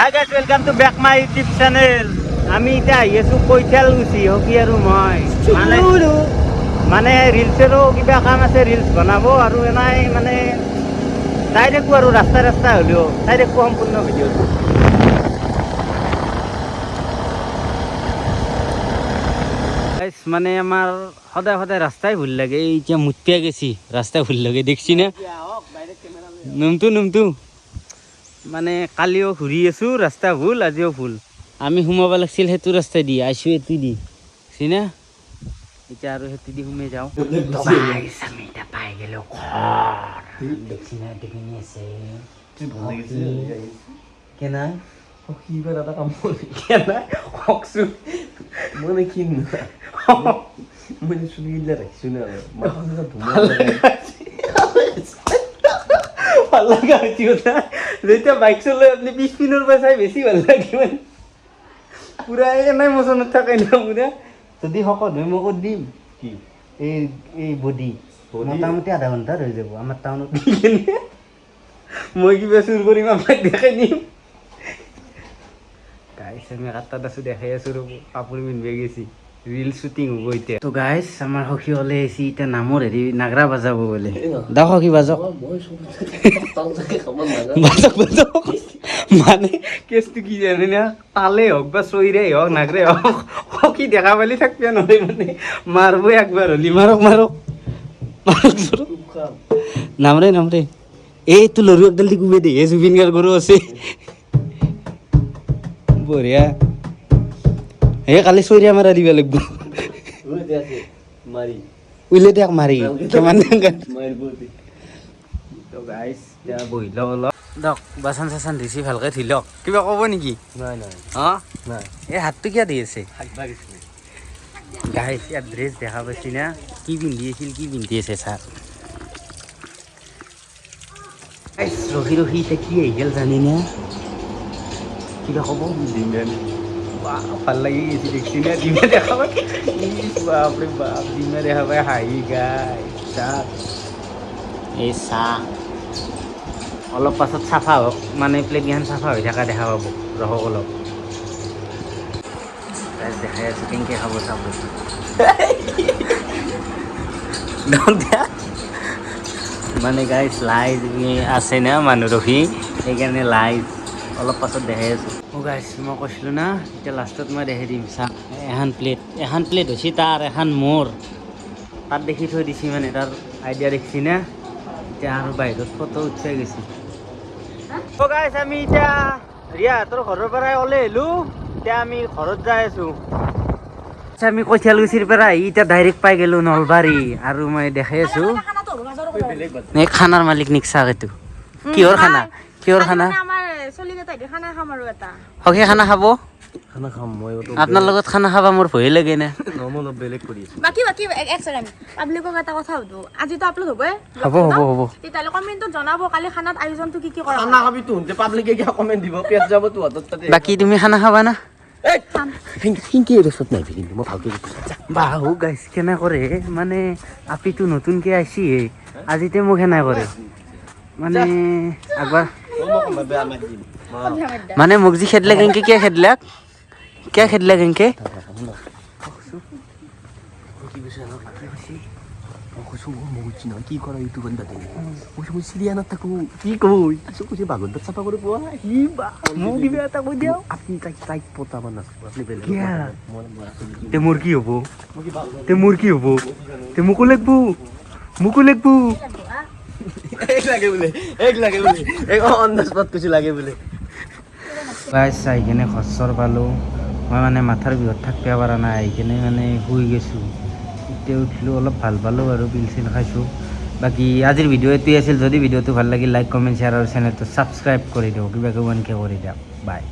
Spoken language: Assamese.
High guys welcome to back my YouTube channel. আমি এতিয়া আহি আছোঁ কৈঠাল গুচি হকি আৰু মই মানে ৰিলছৰো কিবা কাম আছে, ৰিলছ বনাব আৰু এনেই মানে চাই থাকোঁ আৰু ৰাস্তা ৰাস্তা হ'লেও চাই থাকোঁ সম্পূৰ্ণ ভিডিঅ'টো। মানে আমাৰ সদায় সদায় ৰাস্তাই ভুল লাগে, এতিয়া মুতিয়া গেছি ৰাস্তাই ভুল লাগে দেখছি না নুমটো মানে কালিও ঘূৰি আছোঁ ৰাস্তা ভুল, আজিও ভুল। আমি সোমাব লাগিছিল সেইটো ৰাস্তাই দি, আইছোঁ এইটো দি চিনা এতিয়া আৰু সেইটো দি সোমাই যাওঁ। আমি এতিয়া পাই গেলোঁ ঘৰ, দেখছি না দেখিনি আছে কেনা কিবা এটা কাম কৰি কেনা কওকচোন মানে কি মই চুলি গিলা ৰাখিছোঁ না ভাল লগা হৈছে কথা। যেতিয়া বাইক চলাই আপুনি পিছ পিনৰ পৰা চাই বেছি ভাল লাগে, মানে পুৰা এনেই মোচনত থাকে না পুৰা। যদি শকত হয় মই ক'ত দিম কি এই বডি মোটামুটি আধা ঘণ্টাত হৈ যাব আমাৰ টাউনত। মই কিবা চুৰ কৰিম আপোনাক দেখাই দিম। গাইছ আমি কাটাত আছোঁ, দেখাই আছোঁ ৰ'ব, কাপোৰ পিন্ধিব গেছি, ৰিল শ্বুটিং হ'ব এতিয়া। তো গাইছ আমাৰ সখী ওলাই আহিছে এতিয়া, নামৰ হেৰি নাগৰা বাজাব বোলে। দাও সখী বাজক বাজক মানে কেছটো কি জানে না, তালে হওক বা চৈৰাই হওক নাগৰে হওক সখী দেখা পালি থাকিব নহয়, মানে মাৰবই একবাৰ হ'লি মাৰক নামৰে এইটো লৰু একডাল দি কুবে দিয়ে, জুবিন গাৰ্গ গৰু আছে বঢ়িয়া। এই কালি চৈৰিয়া মাৰা দিব লাগিব, উইলে দিয়ক মাৰি কিমান গাইছ এতিয়া বহি লওক অলপ দিয়ক, বাচন চাচন ধুইছি ভালকৈ ধুই লওক। কিবা ক'ব নেকি? নাই অঁ নাই এই হাতটো কিয় দি আছে হাগবা গৈছিলে গাইছ? ইয়াত ড্ৰেছ দেখা পাইছি না, কি পিন্ধি আছিল কি পিন্ধি আছে ছাৰ। ৰখি এতিয়া কি আহি গ'ল জানি না, কিবা ক'ব ভাল লাগি গৈছে দেখছি না, ডিমা দেখা পাই বাপৰে বাপ, ডিমা দেখা পাই হাঁহি গাই চাহ এই চাহ অলপ পাছত চাফা হওক, মানে প্লেটকেইখন চাফা হৈ থকা দেখা পাব, ৰহক অলপ দেখাই আছোঁ কেনেকৈ খাব চাব। মানে গাইছ লাইট আছে না মানুহ ৰখি, সেইকাৰণে লাইট অলপ পাছত দেখাই আছোঁ। অঁ গাইছ মই কৈছিলোঁ না, এতিয়া লাষ্টত মই দেখাই দিম চাওক। এখন প্লেট হৈছে তাৰ, এখন মোৰ তাত দেখি থৈ দিছি, মানে তাৰ আইডিয়া দেখছি না। এতিয়া আৰু বাহিৰত ফটো উঠাই গৈছে। অঁ গাইছ আমি এতিয়া ৰিয়াহঁতৰ ঘৰৰ পৰাই ওলাই আহিলোঁ, এতিয়া আমি ঘৰত যাই আছোঁ। আমি কৈঠালগুচিৰ পৰা আহি এতিয়া ডাইৰেক্ট পাই গ'লোঁ নলবাৰী, আৰু মই দেখাই আছোঁ এই খানাৰ মালিক নিক চাওক, এইটো কিহৰ খানা সখী খানা খাব খানা খাম মই আপোনাৰ লগত, খানা খাবা মোৰ ভয়ে লাগে না। অলপ বেলেগ কৰি আছোঁ। বাকি এক ছেকেণ্ড, পাব্লিকক এটা কথা সুধো, আজিতো আপলোড হ'বই, হ'ব তেতিয়াহ'লে কমেণ্টত জনাব কালি খানাত আয়োজনটো কি কৰা খানা খাবি তুহঁতে, পাব্লিকে কিয় কমেণ্ট দিব, পেট যাব তোহঁতৰ তাতে। বাকী তুমি খানা খাবা না? সিংকি ৰেচত নাহিবি কিন্তু মই ভালকৈ বাহু গাইছ কেনে কৰে, মানে আপিটো নতুনকৈ আহিছি আজিতে মোক সেনাই কৰে, মানে আগৰ মানে মোক যি খেদলে কেনেকৈ কিয় খেদলে কেনেকৈ কি কৰা ইউটিউবত দাদা মই চিৰিয়ানত থাকোঁ, কি কয় কৈছে বাগৰ চাফা কৰি পোৱা মোক কিবা এটা কৈ দিয়ক। আপুনি তাইক পতাব নাচিব, আপুনি বেলেগ তে মোৰ কি হ'ব, তে মোকো লাগব এক লাগে বোলে অন দ্য স্পট কৈছে লাগে বোলে। গাইছ চাই কিনে ঘৰ পালোঁ, মই মানে মাথাৰ বিহত থাকিব পৰা নাই, আহি কিনে মানে শুই গৈছোঁ। এতিয়া উঠিলোঁ, অলপ ভাল পালোঁ আৰু পিল চিল খাইছোঁ। বাকী আজিৰ ভিডিঅ' এইটোৱে আছিল। যদি ভিডিঅ'টো ভাল লাগিল লাইক কমেণ্ট শ্বেয়াৰ আৰু চেনেলটো ছাবস্ক্ৰাইব কৰি দিওঁ, কিবা এনেকৈ কৰি দিয়ক। বাই।